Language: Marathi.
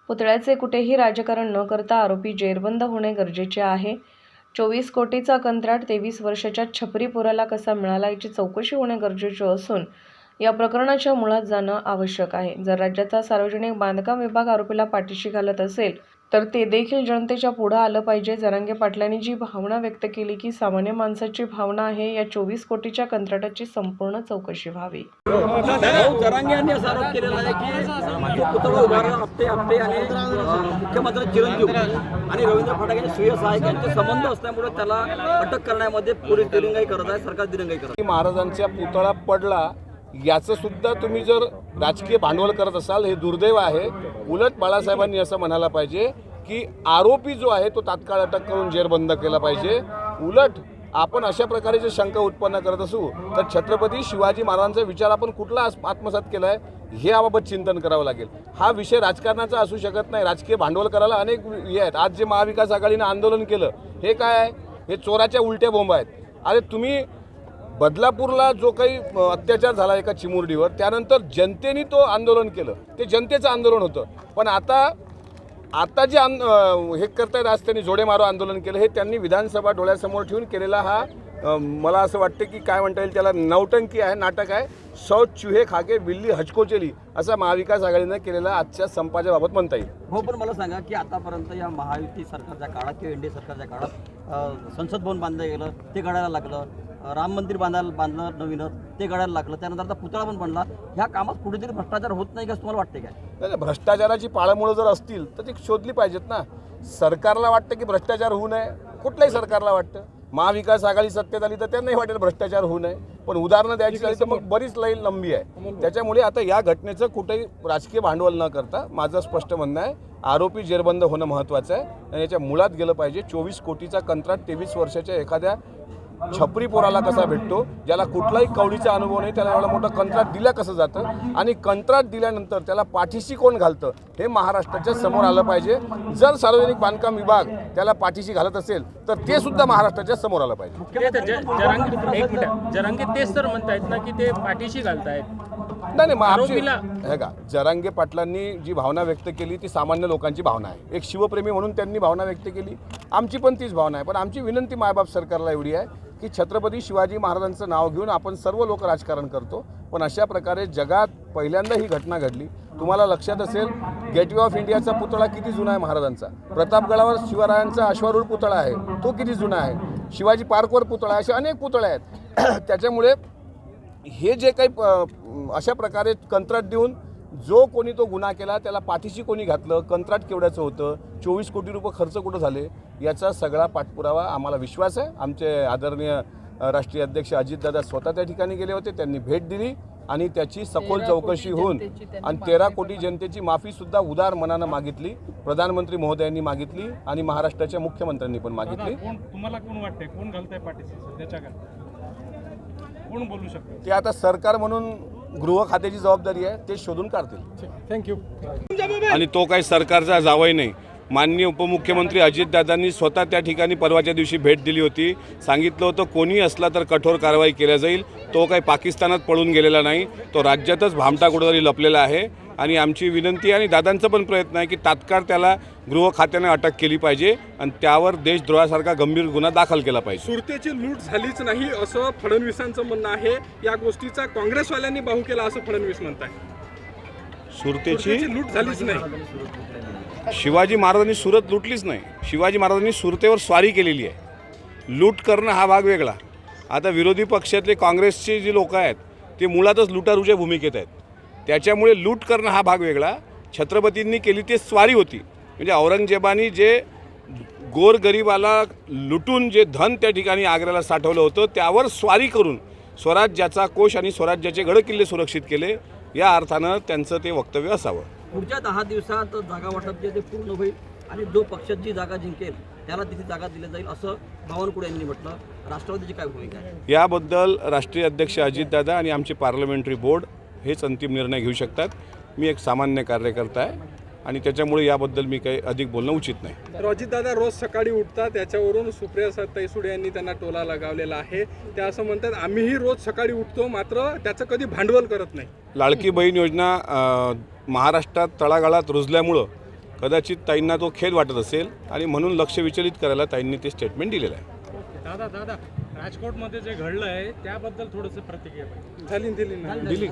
पुतळ्याचे कुठेही राजकारण न करता आरोपी जेरबंद होणे गरजेचे आहे. 24 कोटीचा कंत्राट 23 वर्षाच्या छपरी पोराला कसा मिळाला याची चौकशी होणे गरजेचे असून या प्रकरणाच्या मुळात जाणं आवश्यक आहे. जर राज्याचा सार्वजनिक बांधकाम विभाग आरोपीला पाठीशी घालत असेल तर ते देखील जनतेच्या पुढे आलं पाहिजे. जरांगे पाटलांनी जी भावना व्यक्त केली की सामान्य माणसाची भावना आहे, या 24 कोटीच्या कंत्राटाची संपूर्ण चौकशी व्हावी. जरांगे यांनी असा आरोप केलेला आहे की जो पुतळा उभारला आपटे आणि मुख्यमंत्री चिरंजीव आणि रवींद्र फटाके श्रेय सहायक यांचे संबंध असल्यामुळे त्याला अटक करण्यामध्ये पोलीस दिरंगाई करत आहे, सरकार दिरंगाई करत आहे. महाराजांचा पुतळा पडला याचं सुद्धा तुम्ही जर राजकीय भांडवल करत असाल हे दुर्दैव आहे. उलट बाळासाहेबांनी असं म्हणायला पाहिजे की आरोपी जो आहे तो तात्काळ अटक करून जेरबंद केला पाहिजे. उलट आपण अशा प्रकारे जे शंका उत्पन्न करत असू तर छत्रपती शिवाजी महाराजांचा विचार आपण कुठला आत्मसात केला आहे हे याबाबत चिंतन करावं लागेल. हा विषय राजकारणाचा असू शकत नाही. राजकीय भांडवल करायला अनेक हे आहेत. आज जे महाविकास आघाडीनं आंदोलन केलं हे काय आहे? हे चोराच्या उलट्या बोंब आहेत. अरे तुम्ही बदलापूरला जो काही अत्याचार झाला एका चिमुरडीवर त्यानंतर जनतेने तो आंदोलन केलं, ते जनतेचं आंदोलन होतं. पण आता जे हे करतायत आज त्यांनी जोडे मारो आंदोलन केलं हे त्यांनी विधानसभा डोळ्यासमोर ठेवून केलेला हा मला असं वाटतं की काय म्हणता येईल त्याला नौटंकी आहे, नाटक आहे. 100 चूहे खाके बिल्ली हचको चली असा महाविकास आघाडीनं केलेला आजच्या संपाच्या बाबत म्हणता येईल. हो, पण मला सांगा की आतापर्यंत या महायुती सरकारच्या काळात किंवा एनडीए सरकारच्या काळात संसद भवन बांधलं गेलं, ते घडायला लागलं. राम मंदिर बांधलं नवीनच, ते घडायला लागलं. त्यानंतर आता पुतळा पण बनला. ह्या कामात कुठेतरी भ्रष्टाचार होत नाही का तुम्हाला वाटते काय? नाही, भ्रष्टाचाराची पाळंमुळं जर असतील तर ती शोधली पाहिजेत ना. सरकारला वाटतं की भ्रष्टाचार होऊ नये, कुठल्याही सरकारला वाटतं. महाविकास आघाडी सत्तेत आली तर त्यांनाही वाटेल भ्रष्टाचार होऊ नये. पण उदाहरणं द्यायची झाली तर मग बरीच लाईन लंबी आहे. त्याच्यामुळे आता या घटनेचं कुठेही राजकीय भांडवल न करता माझं स्पष्ट म्हणणं आहे आरोपी जेरबंद होणं महत्त्वाचं आहे आणि याच्या मुळात गेलं पाहिजे. 24 कोटीचा कंत्राट 23 वर्षाच्या एखाद्या छपरी पोराला कसा भेटतो, ज्याला कुठलाही कवडीचा अनुभव नाही, त्याला एवढं मोठं कंत्राट दिलं कसं जातं आणि कंत्राट दिल्यानंतर त्याला पाठीशी कोण घालतं हे महाराष्ट्राच्या समोर आलं पाहिजे. जर सार्वजनिक बांधकाम विभाग त्याला पाठीशी घालत असेल तर ते सुद्धा महाराष्ट्राच्या समोर आलं पाहिजे. जरांगे तेच तर म्हणतायत ना की ते पाठीशी घालतायत. नाही मग आमची हे का जरांगे पाटलांनी जी भावना व्यक्त केली ती सामान्य लोकांची भावना आहे. एक शिवप्रेमी म्हणून त्यांनी भावना व्यक्त केली, आमची पण तीच भावना आहे. पण आमची विनंती मायबाप सरकारला एवढी आहे की छत्रपती शिवाजी महाराजांचं नाव घेऊन आपण सर्व लोक राजकारण करतो, पण अशा प्रकारे जगात पहिल्यांदा ही घटना घडली. तुम्हाला लक्षात असेल गेटवे ऑफ इंडियाचा पुतळा किती जुना आहे महाराजांचा. प्रतापगडावर शिवरायांचा अश्वारूढ पुतळा आहे, तो किती जुना आहे. शिवाजी पार्कवर पुतळा आहे, असे अनेक पुतळे आहेत. त्याच्यामुळे हे जे काही अशा प्रकारे कंत्राट देऊन जो कोणी तो गुन्हा केला त्याला पाठीशी कोणी घातलं, कंत्राट केवढ्याचं होतं, 24 कोटी रुपये खर्च कुठं झाले, याचा सगळा पाठपुरावा आम्हाला विश्वास आहे. आमचे आदरणीय राष्ट्रीय अध्यक्ष अजितदादा स्वतः त्या ठिकाणी गेले होते, त्यांनी भेट दिली आणि त्याची सखोल चौकशी होऊन आणि 13 कोटी जनतेची माफीसुद्धा उदार मनानं मागितली. प्रधानमंत्री महोदयांनी मागितली आणि महाराष्ट्राच्या मुख्यमंत्र्यांनी पण मागितली. तुम्हाला कोण वाटतंय कोण घालतंय पाठीशी त्याच्या कोण बोलू शकतो ते आता सरकार म्हणून गृह खात्याची जबाबदारी आहे, ते शोधून काढतील. थँक्यू. आणि तो काही सरकारचा जावई नाही. माननीय उपमुख्यमंत्री अजितदादांनी स्वतः त्या ठिकाणी परवाच्या दिवशी भेट दिली होती. सांगितलं होतं कोणी असला तर कठोर कारवाई केल्या जाईल. तो काही पाकिस्तानात पळून गेलेला नाही, तो राज्यातच भामटा कुठेतरी लपलेला आहे. आणि आमची विनंती आणि दादांचा पण प्रयत्न आहे की तात्काळ त्याला गृह खात्याने अटक केली पाहिजे आणि त्यावर देशद्रोहासारखा गंभीर गुन्हा दाखल केला पाहिजे. सुरतेची लूट झालीच नाही असं फडणवीसांचं म्हणणं आहे. या गोष्टीचा काँग्रेसवाल्यांनी बाहू केला असं फडणवीस म्हणताय. सुरतेची लूट झालीच नाही. शिवाजी महाराजांनी सुरत लुटलीच नाही. शिवाजी महाराजांनी सुरतेवर स्वारी केलेली आहे. लूट करणं हा भाग वेगळा. आता विरोधी पक्षातले काँग्रेसचे जे लोक आहेत ते मुळातच लुटारूच्या भूमिकेत आहेत. त्याच्यामुळे लूट करणं हा भाग वेगळा. छत्रपतींनी केली ती स्वारी होती. म्हणजे औरंगजेबानी जे गोरगरिबाला लुटून जे धन त्या ठिकाणी आग्र्याला साठवलं होतं त्यावर स्वारी करून स्वराज्याचा कोश आणि स्वराज्याचे गडकिल्ले सुरक्षित केले. या अर्थानं त्यांचं ते वक्तव्य असावं. पुढच्या 10 दिवसात जागा वाटप जे ते पूर्ण होईल आणि जो पक्षात जी जागा जिंकेल त्याला तिथे जागा दिली जाईल असं बावनकुळे यांनी म्हटलं. राष्ट्रवादीची काय भूमिका आहे याबद्दल? राष्ट्रीय अध्यक्ष अजितदादा आणि आमचे पार्लमेंटरी बोर्ड हेच अंतिम निर्णय घेऊ शकतात. मी एक सामान्य कार्यकर्ता आहे आणि त्याच्यामुळे याबद्दल मी काही अधिक बोलणं उचित नाही. अजितदादा रोज सकाळी उठतात, त्याच्यावरून सुप्रिया तैसुडे यांनी त्यांना टोला लगावलेला आहे. त्या असं म्हणतात आम्हीही रोज सकाळी उठतो मात्र त्याचं कधी भांडवल करत नाही. लाडकी बहीण योजना महाराष्ट्रात तळागाळात रुजल्यामुळं कदाचित ताईंना तो खेद वाटत असेल आणि म्हणून लक्ष विचलित करायला ताईंनी ते स्टेटमेंट दिलेलं आहे. दादा राजकोटमध्ये जे घडलं आहे त्याबद्दल थोडंसं प्रतिक्रिया पाहिजे. दिली ना दिली